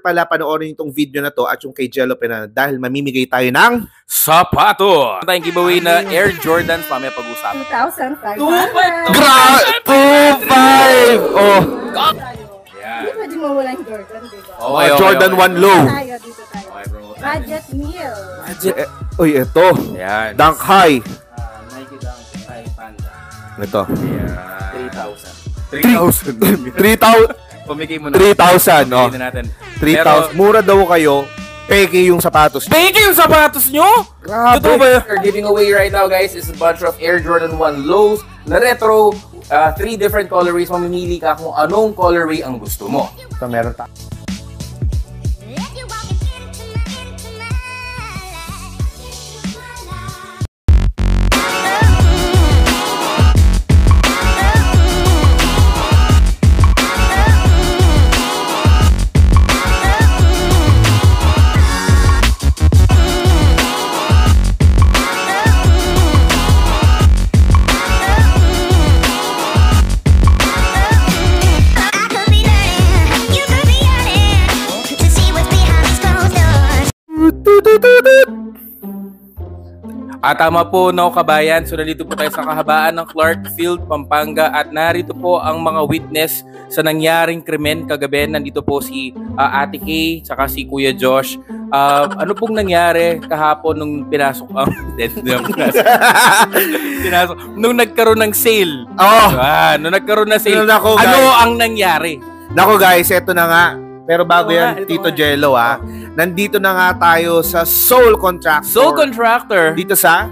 pala panoorin itong video na to at yung kay Jello Pineda dahil mamimigay tayo ng sapato. Tayong giveaway na Air Jordans, mamaya pag-usapan. 2,500. 2,500! Oh. Hindi pwede mawala yung Jordan, diba? Okay, Jordan 1 low. Dito tayo. Budget meal. Uy, ito. Yan. Dunk High. Nike Dunk High Panda. Ito. 3,000. 3,000. Pumigay mo na. 3,000, no? Pumigay na natin. 3,000. Mura daw kayo. Peke yung sapatos. Peke yung sapatos nyo? Grabe. Totoo ba? We're giving away right now, guys, is a bunch of Air Jordan 1 lows na retro. 3 different colorways. Mamimili ka kung anong colorway ang gusto mo. Ito, meron tayo. At tama po, no, kabayan. So, nandito po tayo sa kahabaan ng Clarkfield, Pampanga. At narito po ang mga witness sa nangyaring krimen kagabi. Nandito po si Ate Kay, tsaka si Kuya Josh. Ano pong nangyari kahapon nung pinasok ang... pinasok. Nung nagkaroon ng sale. Oh! Nung nagkaroon ng sale. Nako, ano ang nangyari? Nako guys, eto na nga. Pero bago yan, ito Tito nga. Jello, nandito na nga tayo sa Soul Contractor. Soul Contractor. Dito sa...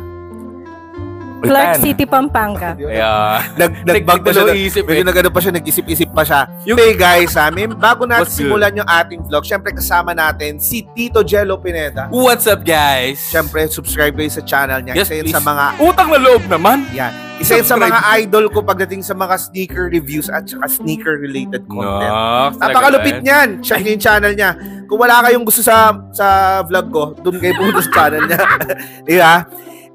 Clark City, Pampanga. Yeah. Nagbago pa siya. Isip, Medyo nagano pa siya, nag-isip-isip pa siya. Okay guys, bago natin What's good? simulan yung ating vlog, syempre kasama natin si Tito Jello Pineda. What's up, guys? Syempre, subscribe kayo sa channel niya. Yes, Isa yun please. sa mga... Utang na loob naman. Yan. Isa yun sa mga idol ko pagdating sa mga sneaker reviews at saka sneaker-related content. Napakalupit niyan. Check yung channel niya. Kung wala kayong gusto sa vlog ko, doon kayo pumunta sa channel niya. Diba?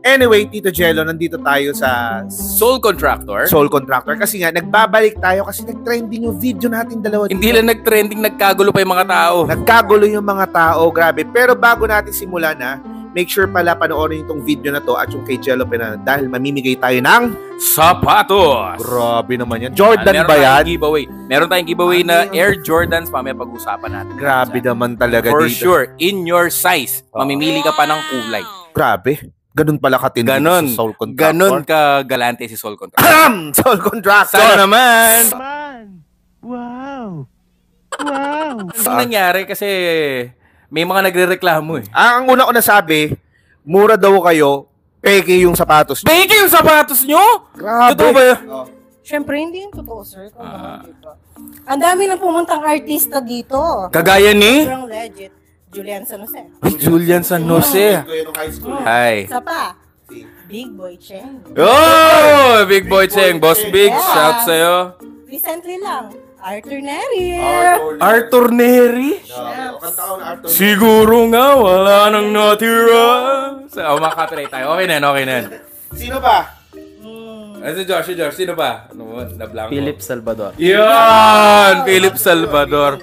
Anyway, Tito Jello, nandito tayo sa Soul Contractor. Soul Contractor. Kasi nga, nagbabalik tayo kasi nag-trending yung video natin dalawa. Hindi lang nag-trending, nagkagulo pa yung mga tao. Nagkagulo yung mga tao, grabe. Pero bago natin simulan make sure pala panoorin itong video na to at yung kay Jello Pineda dahil mamimigay tayo ng sapatos. Grabe naman yan. Jordan Meron ba tayong yan? giveaway. Meron tayong giveaway na Air Jordans. Mamaya pag-usapan natin. Grabe naman talaga For dito. sure. In your size. Mamimili ka pa ng kulay. Grabe. Ganun pala katindi Ganon. sa Soul Contractor. Ganon ka galante si Soul Contractor. Soul Contractor. Sana naman. Wow. Ang nangyari kasi may mga nagrereklamo eh. Ang una ko nasabi, mura daw kayo, peke yung sapatos. Peke yung sapatos nyo? Grabe. Totoo ba yun? Siyempre, hindi yung totoo, sir. Kung diba? Ang dami na pumuntang artista dito. Kagaya ni Sobrang legit. Julian San Jose. Julian San Jose. Hi. Isa pa. Big Boy Cheng. Oh! Big Boy Cheng. Boss Big. Yeah. Shout sa'yo. Recently lang. Arthur Neri. Arthur Neri? Siguro nga wala nang natira. Mga copyright tayo. Okay na, okay na. Sino ba? Si Josh, sino ba? Ano mo? Nablanko. Philip Salvador. Yan! Philip Salvador.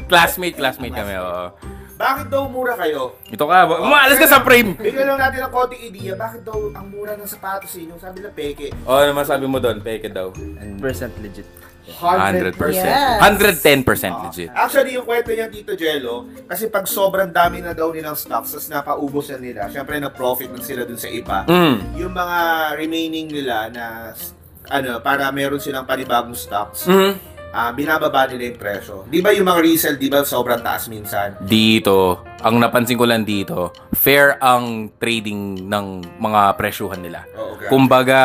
classmate kami, oo. Bakit daw mura kayo? Ito ka, umaalis ka sa frame! Bigyan lang natin ng konting idea. Bakit daw ang mura ng sapatos yun? Yung sabi na peke. Ano masabi mo doon? Peke daw. 100% legit. 100%. Yes. 110% legit. Actually, yung kwento niya, Tito Jello, kasi pag sobrang dami na daw nilang stocks, tapos napaubos na nila, syempre na-profit na sila dun sa iba. Yung mga remaining nila na, para meron silang panibagong stocks, binababa nila yung presyo. Di ba yung mga resell, di ba sobrang taas minsan? Dito, ang napansin ko lang dito, fair ang trading ng mga presyuhan nila. Oo, grabe. Kumbaga,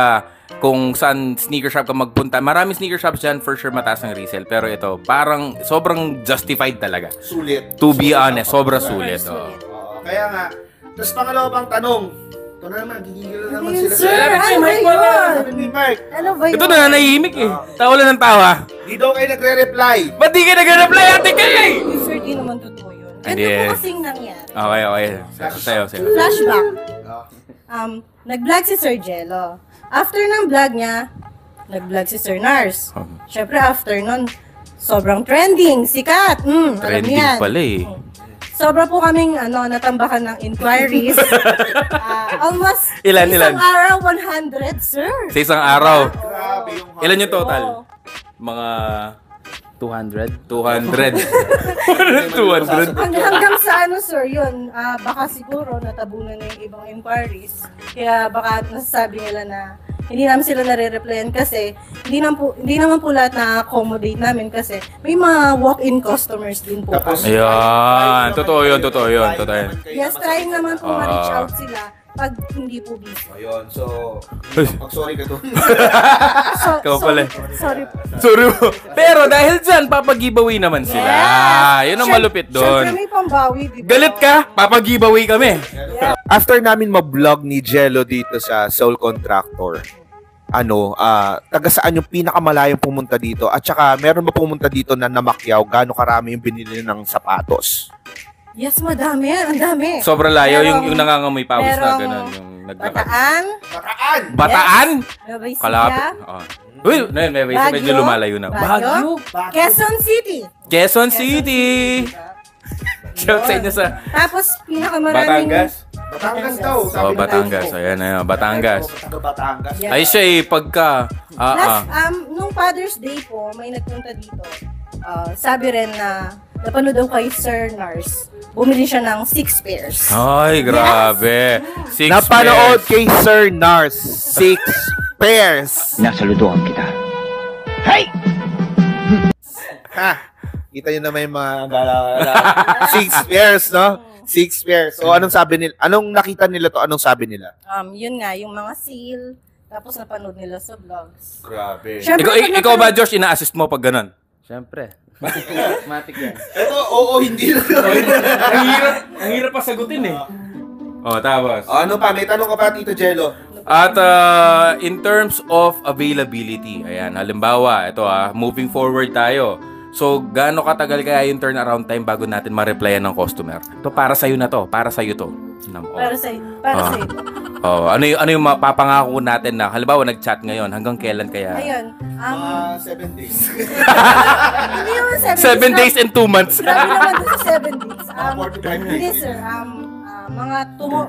kung saan sneaker shop ka magpunta, maraming sneaker shops dyan, for sure mataas ng resell. Pero ito, parang sobrang justified talaga. Sulit. To be honest, sobrang sulit. Oh. Oo, kaya nga. Tapos pangalawa pang tanong. Ito na naman, gigigil na naman sila. Sir, ano ba yun? Sabi ni Mark. Ano ba yun? Ito na, nahihimik eh. Tawa lang ng tawa. Di daw kayo nagre-reply. Ba't di ka nag-reply, Ate Kay? Sir, di naman totoo yun. Ganito Hindi. po kasing nangyari. Okay. Sa'yo. Flashback. Nag-vlog si Sir Jello. After ng vlog niya, nag-vlog si Sir Nars. Siyempre, after nun, sobrang trending, sikat. Alam Trending yan. pala eh. Sobra po kaming natambakan ng inquiries. Almost Ilan? isang araw, 100, sir. Sa isang araw. Grabe yung Ilan yung total? Oo. Mga 200. 200. 200. Hanggang sa sir, yun, baka siguro natabunan na yung ibang inquiries. Kaya baka nasasabi nila na hindi namin sila nare-replyan kasi hindi naman po lahat na-accommodate namin kasi may mga walk-in customers din po. Tapos, Ayan. Totoo yun. Yes, trying naman po ma-reach out sila pag hindi po busy. Ayun, so, mag-sorry ka to. Ikaw pala. Sorry. Sorry mo. Pero dahil dyan, papag-giveaway naman sila. Yun ang malupit doon. Siyempre may pambawi, di ba? Galit ka? Papag-giveaway kami. After namin ma-vlog ni Jello dito sa Soul Contractor, taga saan yung pinakamalayong pumunta dito? At saka, meron ba pumunta dito na namakyaw? Gaano karami yung binili ng sapatos? Yes, madami yan. Ang dami. Sobrang layo. Merong- yung nangangamoy pawis na merong gano'n. Yung naglakad. Bataan, Bataan? Nueva Ecija, Kalapit. Uy, medyo Baguio, lumalayo na. Baguio, Quezon City. Quezon City. Shout sa inyo sa Tapos, pinakamaraming... Batangas daw. Oh, Batangas. Ayan, Batangas. Batangas. Yes. Ay siya pagka... Last, nung Father's Day po, may nagpunta dito. Sabi rin na napanood daw kay Sir Nars. Bumili siya ng 6 pairs. Ay, grabe. 6 Napanood kay Sir Nars, 6 pairs. Nasaludoan kita. Hey! Ha! Kita nyo naman yung mga 6 pairs, no? 6 pairs. So, anong sabi nila? Anong nakita nila to? Anong sabi nila? Yun nga, yung mga seal. Tapos napanood nila sa vlogs. Grabe. Ikaw ba, Josh, ina-assist mo pag ganun? Siyempre. Matik yan. Ito, oo, hindi na. Ang hirap pa sagutin eh. Oh, tapos. Ano pa? May tanong ka pa, Tito Jello? At in terms of availability, ayan, halimbawa, ito moving forward tayo. So, gaano katagal kaya yung turnaround time bago natin ma-replyan ng customer? Ito para sa'yo na to, para sa'yo to. Para sa iyo. Ano yung mapapangako natin na, halimbawa, nag-chat ngayon, hanggang kailan kaya? Ayun. 7 days. Hindi naman 7 days and 2 months. Grabe naman doon sa 7 days. 45 days. Hindi sir, mga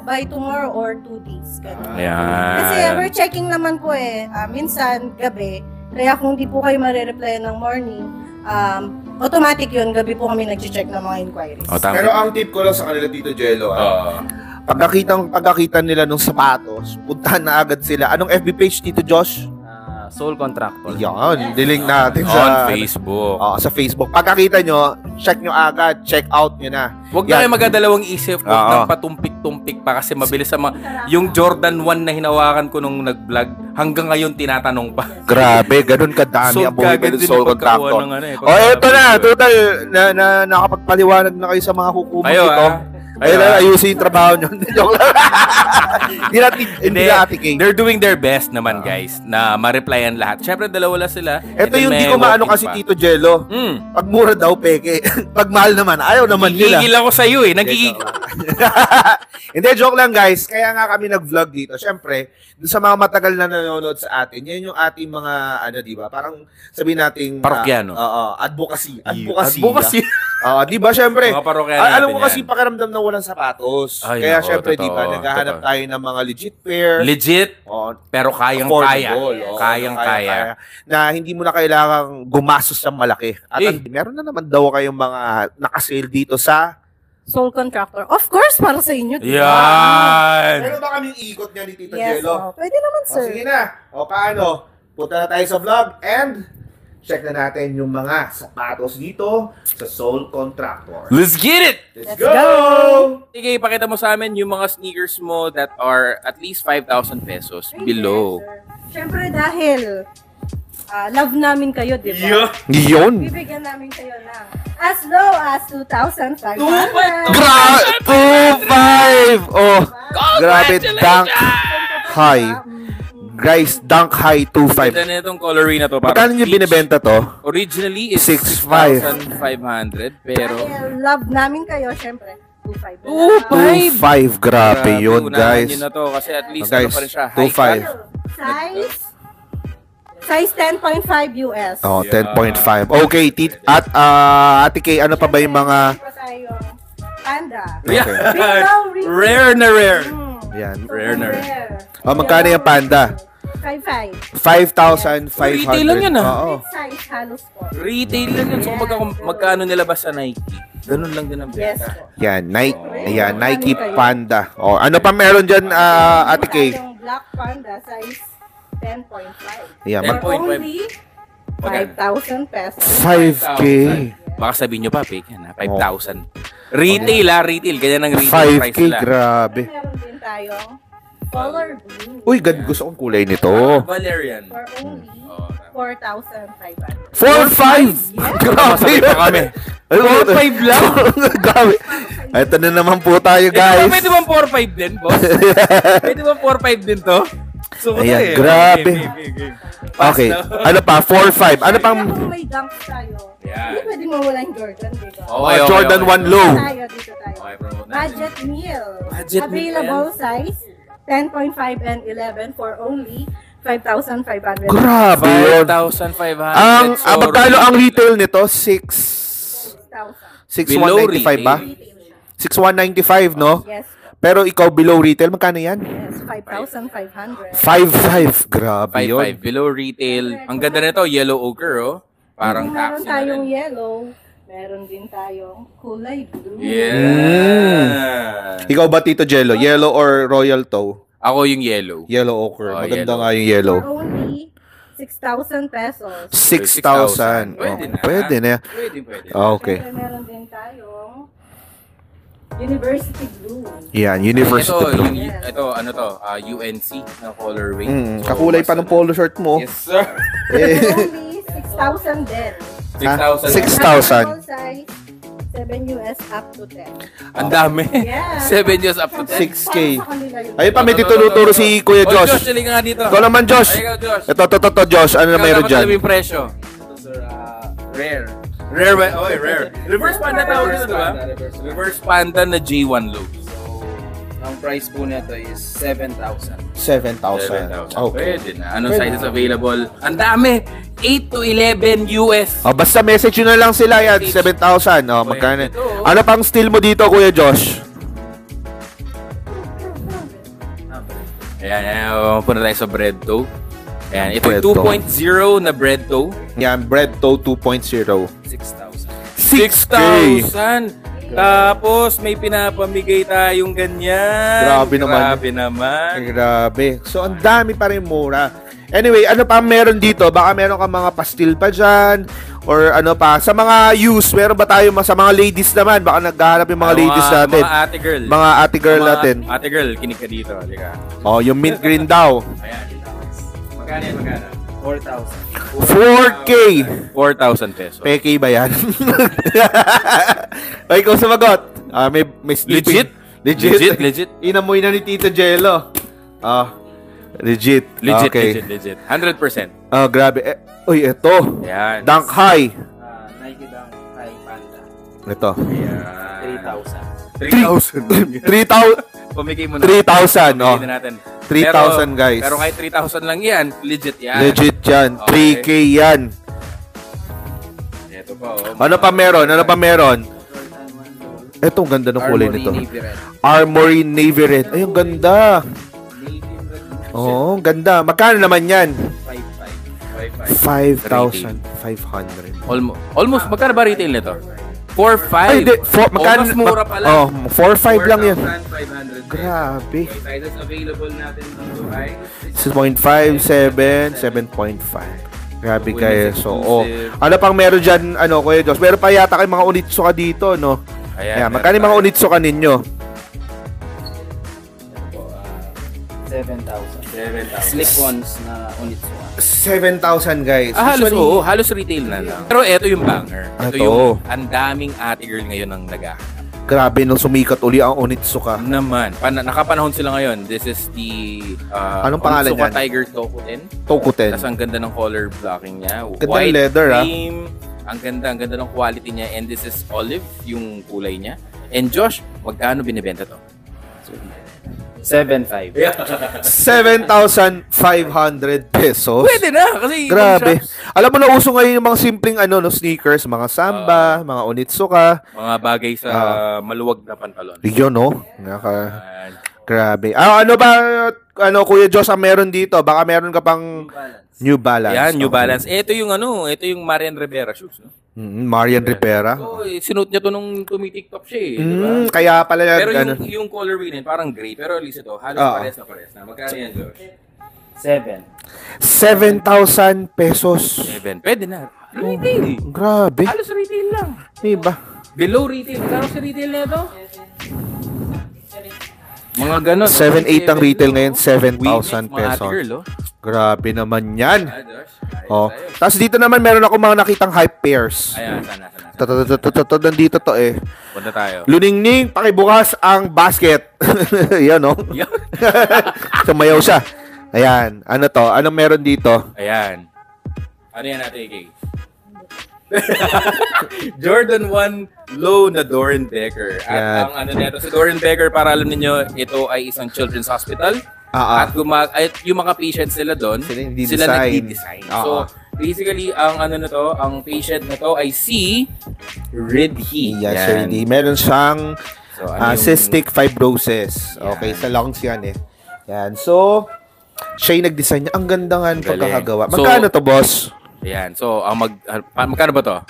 by tomorrow or 2 days. Ganun. Ayan. Kasi we're checking naman po minsan gabi. Kaya kung di po kayo marireplyan ng morning, automatic yun, gabi po kami nag-check ng mga inquiries. Oh, tama. Pero ang tip ko lang sa kanila, Tito Jello, pagkakita nila ng sapatos, puntahan na agad sila. Anong FB page, Tito Josh? Soul Contractor. Yan, dilink natin On sa Facebook. sa Facebook. Pagkakita nyo, check nyo agad, check out nyo na. Huwag na kayo magdadalawang isip, huwag Oo. nang patumpik-tumpik pa kasi mabilis sa yung Jordan 1 na hinawakan ko nung nag-vlog, hanggang ngayon tinatanong pa. Grabe, ganun kadami So, ang buhay kagad ng din Soul yung pagkakuha Contractor. ng ano eh, Eto na, total, na nakapagpaliwanag na kayo sa mga hukumang Ayo, ito. Ayo, Ayusin yung trabaho nyo. Joke lang. Hindi na Ate Kay. They're doing their best naman, guys, na ma-replyan lahat. Syempre, dalawa lang sila. Ito And yung then di may ko maano walk-in kasi pa. Tito Jello. Pag mura daw, peke. Pag mahal naman, ayaw naman nila. Gigigil ako sa iyo eh. Hindi, joke lang guys. Kaya nga kami nag-vlog dito. Siyempre, dun sa mga matagal na nanonood sa atin, yan yung ating mga, di ba? Parang sabihin nating... Parokyano. Advocacy. Advocacy. Di ba, siyempre, Mga parokyano alam mo natin kasi yan. pakiramdam na walang sapatos. Ay, Kaya nako, siyempre, di ba, totoo, naghahanap totoo. tayo ng mga legit pair. Legit, pero kayang-kaya. Affordable, Kayang-kaya. Na hindi mo na kailangang gumastos ng malaki. At meron na naman daw kayong mga nakasale dito sa... Soul Contractor. Of course, para sa inyo. di ba? Yan! Meron ba kaming ikot niya ni Tito Yes, Jello? pwede naman sir. Sige na. Paano? Punta na tayo sa vlog and check na natin yung mga sapatos dito sa Soul Contractor. Let's get it! Let's Let's go! Sige, ipakita mo sa amin yung mga sneakers mo that are at least 5,000 pesos below. Siyempre dahil love namin kayo, di ba? Yun! Bibigyan namin kayo ng as low as 2,500. 2.5! Oh, grabe, dunk high. Guys, dunk high 2.5. Ganda na itong colorway na to. Magkano yung binibenta to? Originally is 6,500. 6,500 pero... Dahil love namin kayo, siyempre. 2,500. 2.5, grabe yun, unahan guys. nyo na to kasi at least Guys, ano pa rin siya, high 2.5. cut. Size? Size 10.5 US. Oh, 10.5. Okay, Ate Kay, ano pa ba yung mga... Meron pa tayong panda. Okay. Rare na rare. Yan. Rare na rare. Rare. Oh, magkano yung panda? 5.5. 5,500. Retail lang yan, ah. Oo. Size halos po. Retail lang yun. So, magkano nilabas sa Nike? Ganun lang din ang Yes benta. po. Yan, Nike Panda. Oh, ano pa meron dyan, Ate Kay? Yung black panda, size 10.5. Yan, For 10.5. only 5,000 pesos. 5K. Baka sabihin nyo pa, fake yan, ha? 5,000. Retail, ha? Retail. Ganyan ang retail price 5K, nila. grabe. Meron din tayong color blue. Uy, gusto kong kulay nito. Valerian. For only 4,500. 4-5? Grabe Masakit pa kami. 4-5 lang? Grabe. Ito na naman po tayo, guys. Pwede bang 4-5 din, boss? Pwede bang 4-5 din to? So, Ayan, grabe. Okay, ano pa? 4-5. Ano pang... Kaya kung may dunks tayo, Yan. hindi pwede mawala yung Jordan, diba? Okay, Jordan 1 low. Dito tayo. Okay, promote natin. Budget meal. Budget meal Available size 10.5 and 11 for only 5,500. Grabe yun. 5,500. Magkano ang retail nito? 6,000. Below 6,195 ba? Retail. 6,195, no? Yes. Pero ikaw below retail, magkano yan? Yes, 5,500. 5,500. Grabe 5,500. yun. Below retail. Ang ganda nito, yellow ochre, oh. Parang Meron taxi na tayong rin. yellow. Meron din tayong kulay blue. Yeah. Ikaw ba, Tito Jello? Yellow or royal toe? Ako yung yellow. Yellow ochre. Oh, Maganda yellow. nga yung yellow. For only 6,000 pesos. 6,000. Pwede na. Pwede na. Pwede. Okay. Siyempre, meron din tayong University Blue. Yan, University Ito, Blue. ito, ano to? UNC na colorway. Kakulay pa ng polo shirt mo. Yes, sir. Only 6,000 din. 6,000. 6,000. Size 7 US up to 10. Ang dami. Yeah. 7 years up to 10. 6K. Para sa kanila yun. Ayun pa, may tuturo si Kuya Oh, Josh. Josh, halika nga dito. Ikaw naman, Josh. Ay, ikaw, Josh. Ito, Josh. Ano na mayroon Dapat alam dyan? yung presyo. Sir, rare. Rare ba? Oh, rare. Reverse panda tawag dito, diba? Reverse panda na J1 low. Ang price po nito is 7,000. 7,000. Okay. Pwede na. Anong sizes available? Ang dami! 8 to 11 US. Oh, basta message nyo na lang sila yan. 7,000. Oh, magkano? Ito. Ano pang steal mo dito, Kuya Josh? Ayan. Punta tayo sa bread toe. Ayan. Ito Bread yung toe. 2.0 na bread toe. Yan, Bread Toe 2.0. 6,000. 6K! 6,000. Tapos may pinapamigay tayong ganyan. Grabe naman. Grabe naman. Grabe. So, ang dami pa rin mura. Anyway, ano pa meron dito? Baka meron ka mga pastil pa dyan. Or ano pa. Sa mga youths, meron ba tayo sa mga ladies naman? Baka naghahanap yung mga ladies natin. Mga ate girl. Mga ate girl natin. Ate girl, kinig ka dito. Halika. Oh, yung mint green daw. Ayan. Magkano yan? Magkano? 4,000. 4K. 4,000 pesos. Peke ba yan? Ay, ikaw sumagot. May sleeping. Legit? Inamoy na ni Tito Jello. Legit. Okay. Legit. 100%. Grabe. Uy, ito. Ayan. Dunk High. Nike Dunk High Panda. Ito. Ayan. 3,000. 3,000. Pumigay mo na. 3,000. Oh. Pumigay na natin. 3,000, guys. Pero kahit 3,000 lang yan, legit yan. Legit yan. Okay. 3K yan. Ito pa, oh. Ano pa meron? Ito, ang ganda ng kulay nito. Navy Red. Armory Navy Red. Ay, ang ganda. Oo, ang ganda. Magkano naman yan? 5,500. Almost, magkano ba retail nito? 4,500. Ay, di. Almost mura pa lang. Oh, 4,500 lang yan. 4,500. Grabe. Sizes available natin dito ay 6.5, 7, 7.5. Grabe kayo. So, ano pang meron dyan, Kuya Josh? Meron pa yata kayo mga Onitsuka dito, no? Ayan, magkano yung mga Onitsuka ninyo? 7,000. Slip ones na Onitsuka. 7,000, guys. halos retail na lang. Pero ito yung banger. Ito Ito. yung ang daming ate girl ngayon ang naghahanap. Grabe, nung sumikat uli ang Onitsuka. Naman. Nakapanahon sila ngayon. This is the Anong pangalan Onitsuka yan? Tiger Tokuten. Tokuten. Tapos ang ganda ng color blocking niya. Ganda ng White leather, cream. Ang ganda ng quality niya. And this is olive, yung kulay niya. And Josh, magkano binibenta to? 7.5. 7,500 pesos. Pwede na kasi Grabe. ibang shops, Alam mo na uso ngayon yung mga simpleng sneakers, mga Samba, mga Onitsuka. mga bagay sa maluwag na pantalon. Yun, no? Ayan. Grabe. Ano ba, Kuya Diyos, ang meron dito? Baka meron ka pang New Balance. Ayan, New Balance. Ito yung ito yung Marian Rivera shoes, no? Marian Rivera. So, sinuot niya to nung tumi-TikTok siya, eh, di ba? Kaya pala Pero yung colorway din, parang gray. Pero at least ito, halos pares na. Magkano yan, Josh? 7,000 pesos. 7. Pwede na. Retail. Grabe. Halos retail lang. Diba? Below retail. Magkano sa retail na ito? Mga ganon. 7,800 ang retail ngayon, 7,000 Mga pesos. ate girl, oh. Grabe naman yan. Ah, Josh. Oh. Tapos dito naman meron ako mga nakitang hype pairs. Ayan, sana. Nandito to eh. Punta tayo. Luningning, pakibukas ang basket. Yan, no? Sumayaw siya. Ayan. Ano to? Anong meron dito? Ayan. Ano yan natin, Kay? Jordan 1 Low na Doran Becker. At ang nito, si Doran Becker, para alam niyo, ito ay isang children's hospital. At yung mga patients nila doon, sila nagdi-design. So, basically, ang patient na to ay si Ridhi. Yes, Sir Ridhi. Meron siyang cystic fibrosis. Okay, sa lungs yan eh. Yan. So, siya yung nag-design niya. Ang ganda nga ng pagkakagawa. Magkano to, boss? Ayan. So, magkano ba to?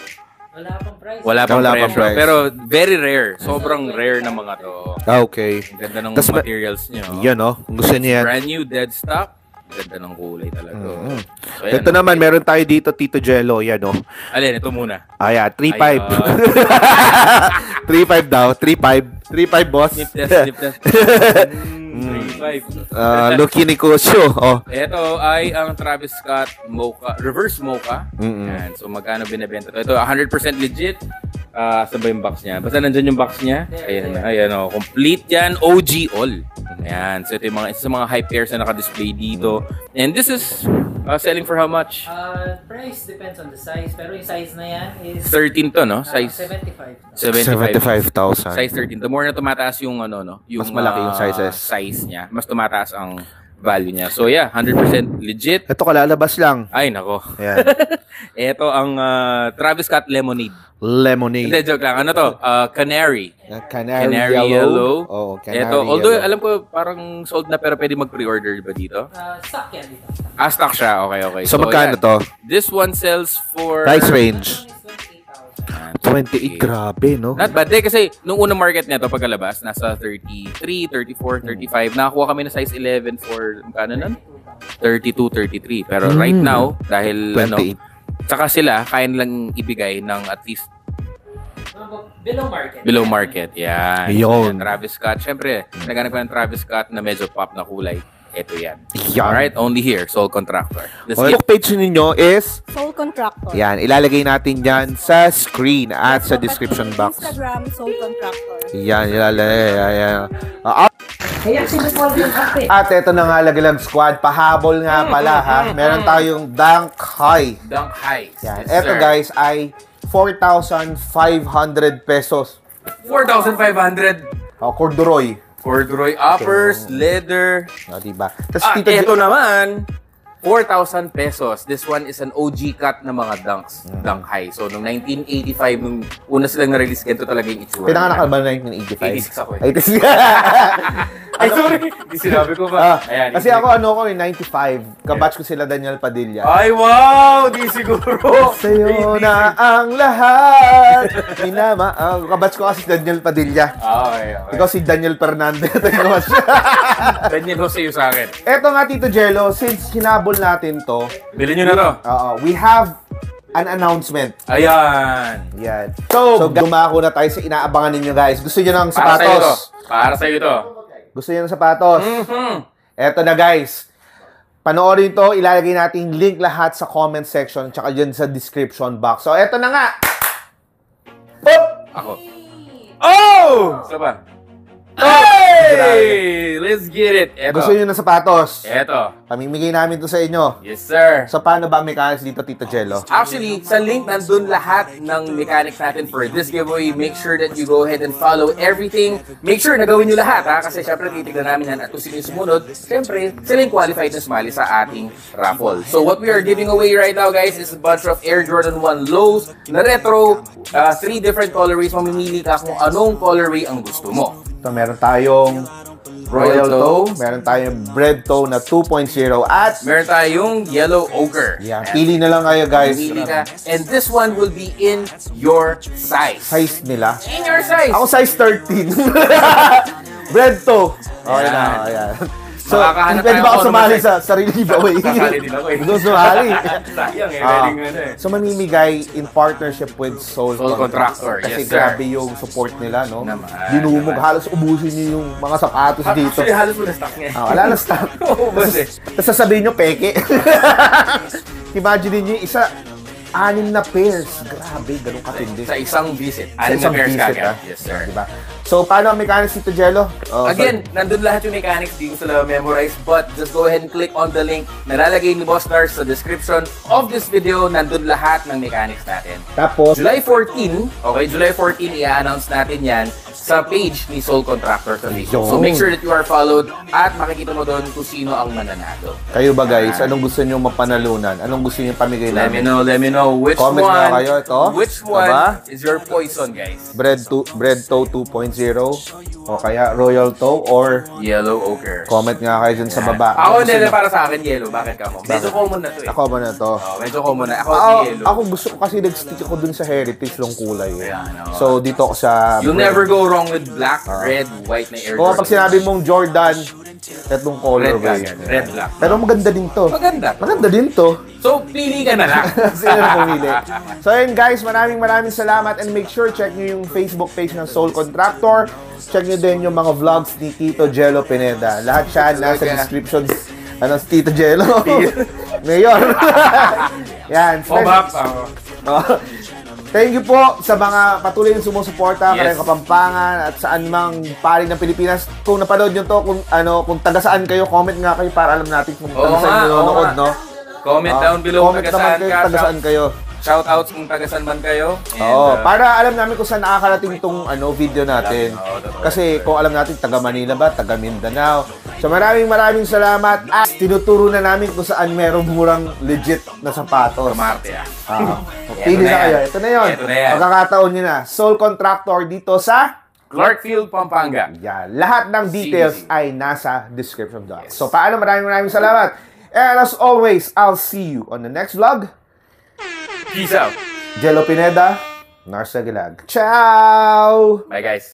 Wala pang price. Wala pang price. Pero very rare. Sobrang rare na mga to. Okay. Ang ganda ng materials nyo. Yan, no? Kung gusto niya yan. Brand new, dead stock. Ganda ng kulay talaga. So, ayan, ito naman, meron tayo dito, Tito Jello. Yan, no? Alin, ito muna. Ayan, 3.5. 3.5 daw. 3.5. 3.5, boss. Snip test. 3.5. Lucky ni Kusyo. Oh. Ito ay ang Travis Scott Mocha, reverse Mocha. Yan. So, magkano binibenta to? Ito, 100% legit. Saan ba yung box niya? Basta nandyan yung box niya. Ayan, oh. Complete yan. OG all. Ayan. So, ito yung isa sa mga hype pairs na naka-display dito. And this is selling for how much? Price depends on the size. Pero yung size na yan is 13 to, no? Size 75. 75,000. Size 13. The more na tumataas yung yung mas malaki yung sizes. Size niya, mas tumataas ang value niya. So yeah, 100% legit. Ito, kalalabas lang. Ay, nako. Ayan. Ito ang Travis Scott Lemonade. Lemonade. Hindi, joke lang. Ano to? Canary. Canary yellow. Oh, Canary ito, although yellow. alam ko parang sold na pero pwede mag-pre-order ba dito? Stock yan dito. Stock siya. Okay. So, magkano yan. to? This one sells for... Price range. 28,000. 28, grabe, no? Not bad. Kasi nung unang market niya to pagkalabas, nasa 33, 34, 35. Nakakuha kami ng size 11 for, magkano nun? 32, 33. Pero right now, dahil 28. saka sila, kaya nilang ibigay ng at least Below market. below market. Yan. Yun. Travis Scott. Siyempre, naghanap ko ng Travis Scott na medyo pop na kulay. Ito yan. Yan. Alright, only here. Soul Contractor. Let's Facebook page ninyo is, Soul Contractor. yan, ilalagay natin yan sa screen at sa description box. Instagram, Soul Contractor. Yan, ilalagay. Ayan. At ito na nga, Lagalag Squad. Pahabol nga pala, ha? Meron tayong Dunk High. Dunk High. Yan. Yes, Ito, sir. guys, ay 4,500 pesos. 4,500. Corduroy. Corduroy uppers, leather. Diba? Tapos, Ito naman, 4,000 pesos. This one is an OG cut na mga dunks. Dunk High. So, noong 1985, nung una silang na-release, ganito talaga yung itsura. Pinanganak ka ba na 1985? 86 ako eh. 86. Ay, sorry! Di sinabi ko ba? Ayan, Kasi ako, 95. Kabatch ko sila Daniel Padilla. Ay, wow! Di siguro! Sa'yo na ang lahat. Kabatch ko kasi si Daniel Padilla. Okay. Ikaw si Daniel Fernandez. Daniel Jose yung sa akin. Eto nga, Tito Jello, since hinabol natin to, Bilhin nyo na to. we have an announcement. Ayan. Yan. So dumako na tayo sa inaabangan ninyo, guys. Gusto nyo ng Para sa'yo to. sapatos? Para sa'yo to. Gusto nyo ng sapatos? Eto na, guys. Panoorin to, ilalagay natin link lahat sa comment section tsaka dyan sa description box. So, eto na nga. Ako. Oh! Isa ba? Hey! Hey! Let's get it. Eto. Gusto nyo ng sapatos? Eto. Pamimigay namin to sa inyo. Yes, sir. So, paano ba ang mechanics dito, Tito Jello? Actually, sa link nandun lahat ng mechanics natin for this giveaway. Make sure that you go ahead and follow everything. Make sure na gawin nyo lahat, ha? Kasi syempre, titignan namin yan at kung sino yung sumunod, syempre, sila yung qualified na sumali sa ating raffle. So, what we are giving away right now, guys, is a bunch of Air Jordan 1 lows na retro. 3 different colorways. Mamimili ka kung anong colorway ang gusto mo. So, meron tayong Royal Toe, meron tayong Bread Toe na 2.0 at Meron tayong Yellow Ochre. yan, pili na lang kayo guys. Mamili ka. And this one will be in your size. Size nila. In your size. Ako size 13. Bread Toe. Okay na, ayan. So, Makakahanap pwede tayo ba ako kung sumali ano sa sarili giveaway? Kakali din ako eh. Gusto sumali. Sayang eh. Ah, Pwedeng ano eh. so mamimigay in partnership with Soul Soul Contractor, Kasi yes, sir. grabe yung support nila, no? Naman, Dinumog, naman. halos ubusin niyo yung mga sapatos dito. Actually, halos mo na stock niya. Wala na stock. Oo, boss eh. Tapos sasabihin nyo, peke. Imagine niyo isa, 6 na pairs. Grabe, ganun katindi. Sa isang visit. Sa Anim na isang pairs visit, kagad. ah. Yes, sir. Diba? So, paano ang mechanics dito, Jello? Oh, Again, nandun lahat yung mechanics, di ko sila memorize, but just go ahead and click on the link na lalagay ni Boss Lars sa description of this video. Nandun lahat ng mechanics natin. Tapos, July 14, okay, July 14, i-announce natin yan sa page ni Soul Contractor sa Facebook. So Yun. make sure that you are followed at makikita mo doon kung sino ang mananalo. kayo ba guys, anong gusto nyo mapanalunan? Anong gusto nyo pamigay Let me namin? know which Comment one, nga kayo, ito. which one Diba? is your poison, guys. Bread Toe 2.0 o kaya Royal Toe or Yellow Ochre. comment nga kayo dyan sa baba. Ako hindi, para sa akin, yellow. Bakit ka mo? Medyo common na to eh. Ako ba na to? Oh, medyo common na. Ako yellow. Ako gusto ko kasi nag-stick ako dun sa heritage ng kulay. Eh. Ayan, oo. So dito ako sa You'll bread. never go wrong with black, red, white na Air Oo, Jordan. pag sinabi mong Jordan, etong colorway. Red kagad, red black. Pero maganda din to. Maganda. Maganda din to. So, pili ka na lang. Sino na pumili? So ayun guys, maraming salamat and make sure check nyo yung Facebook page ng Soul Contractor. Check nyo din yung mga vlogs ni Tito Jello Pineda. Lahat siya nasa Talaga. descriptions. Ano, si Tito Jello? Mayor. Yan. Bop. Thank you po sa mga patuloy na sumusuporta Yes. kay Kapampangan at saan mang panig ng Pilipinas. Kung napanood nyo to, kung taga saan kayo, comment nga kayo para alam natin kung taga saan nyo nanonood, no? Comment down below Comment kung naman taga kayo, saan taga ka. saan kayo. Shoutouts kung taga saan man kayo. And, Oo, para alam namin kung saan nakakarating itong video natin. totoo. Kasi kung alam natin, taga Manila ba, taga Mindanao. So maraming salamat at tinuturo na namin kung saan merong murang legit na sapatos. Kamarte ah. Pili na kayo. Ito na yun. Ito na yan. Pagkakataon nyo na. Soul Contractor dito sa... Clarkfield, Pampanga. Yan. Lahat ng details CDC. ay nasa description box. So paano, maraming salamat. And as always, I'll see you on the next vlog. Peace out. Jello Pineda, Narsa Gilag. Ciao! Bye guys.